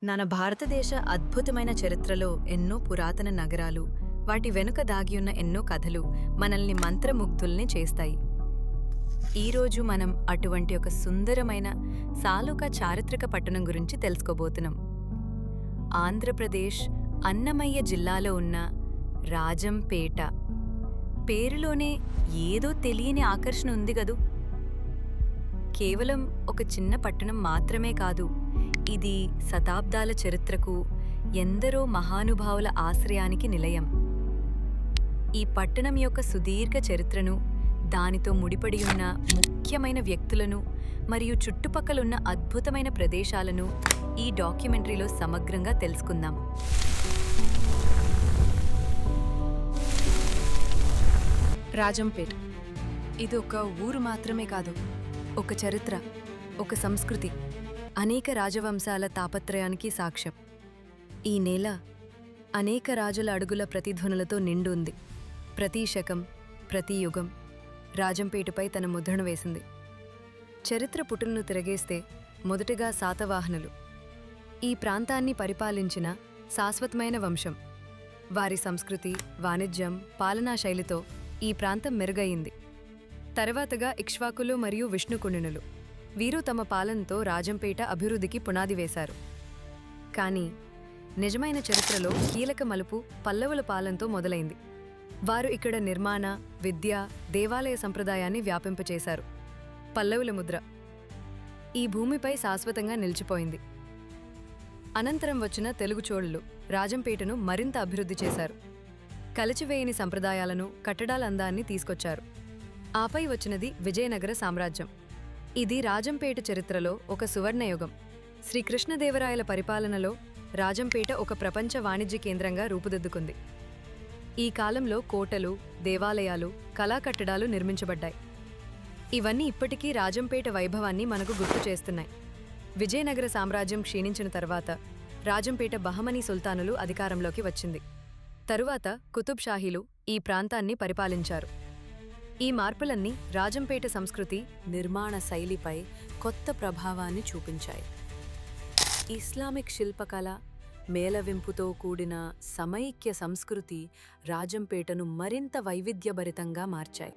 మన భారతదేశ అద్భుతమైన చరిత్రలో ఎన్నో పురాతన నగరాలు, వాటి వెనుక దాగియున్న ఎన్నో కథలు మనల్ని మంత్రముగ్ధుల్ని చేస్తాయి. ఈరోజు మనం అటువంటి ఒక సుందరమైన సాలుక చారిత్రక పట్టణం గురించి తెలుసుకోబోతున్నాం. ఆంధ్రప్రదేశ్ అన్నమయ్య జిల్లాలో ఉన్న రాజంపేట. పేరులోనే ఏదో తెలియని ఆకర్షణ ఉంది గదు. కేవలం ఒక చిన్న పట్టణం మాత్రమే కాదు, ఇది శతాబ్దాల చరిత్రకు, ఎందరో మహానుభావుల ఆశ్రయానికి నిలయం. ఈ పట్టణం యొక్క సుదీర్ఘ చరిత్రను, దానితో ముడిపడి ఉన్న ముఖ్యమైన వ్యక్తులను మరియు చుట్టుపక్కలున్న అద్భుతమైన ప్రదేశాలను ఈ డాక్యుమెంటరీలో సమగ్రంగా తెలుసుకుందాం. రాజంపేట ఇది ఒక ఊరు మాత్రమే కాదు, ఒక చరిత్ర, ఒక సంస్కృతి, అనేక రాజవంశాల తాపత్రయానికి సాక్ష్యం. ఈ నేల అనేక రాజుల అడుగుల ప్రతిధ్వనులతో నిండు ఉంది. ప్రతి శకం, ప్రతి యుగం రాజంపేటపై తన ముద్రణ వేసింది. చరిత్ర పుటలను తిరగేస్తే మొదటగా శాతవాహనులు ఈ ప్రాంతాన్ని పరిపాలించిన శాశ్వతమైన వంశం. వారి సంస్కృతి, వాణిజ్యం, పాలనా శైలితో ఈ ప్రాంతం మెరుగయింది. తర్వాతగా ఇక్ష్వాకులు మరియు విష్ణుకుండినులు. వీరు తమ పాలనతో రాజంపేట అభివృద్ధికి పునాది వేశారు. కానీ నిజమైన చరిత్రలో కీలక మలుపు పల్లవుల పాలనతో మొదలైంది. వారు ఇక్కడ నిర్మాణ, విద్య, దేవాలయ సంప్రదాయాన్ని వ్యాపింపచేశారు. పల్లవుల ముద్ర ఈ భూమిపై శాశ్వతంగా నిలిచిపోయింది. అనంతరం వచ్చిన తెలుగు చోళులు రాజంపేటను మరింత అభివృద్ధి చేశారు. కలిచివేయని సంప్రదాయాలను, కట్టడాల అందాన్ని తీసుకొచ్చారు. ఆపై వచ్చినది విజయనగర సామ్రాజ్యం. ఇది రాజంపేట చరిత్రలో ఒక సువర్ణయుగం. శ్రీకృష్ణదేవరాయల పరిపాలనలో రాజంపేట ఒక ప్రపంచ వాణిజ్య కేంద్రంగా రూపుదిద్దుకుంది. ఈ కాలంలో కోటలు, దేవాలయాలు, కళాకట్టడాలు నిర్మించబడ్డాయి. ఇవన్నీ ఇప్పటికీ రాజంపేట వైభవాన్ని మనకు గుర్తు చేస్తున్నాయి. విజయనగర సామ్రాజ్యం క్షీణించిన తర్వాత రాజంపేట బహమనీ సుల్తానులు అధికారంలోకి వచ్చింది. తరువాత కుతుబ్ షాహీలు ఈ ప్రాంతాన్ని పరిపాలించారు. ఈ మార్పులన్నీ రాజంపేట సంస్కృతి, నిర్మాణ శైలిపై కొత్త ప్రభావాన్ని చూపించాయి. ఇస్లామిక్ శిల్పకళ, మేళవింపుతో కూడిన సమైక్య సంస్కృతి రాజంపేటను మరింత వైవిధ్యభరితంగా మార్చాయి.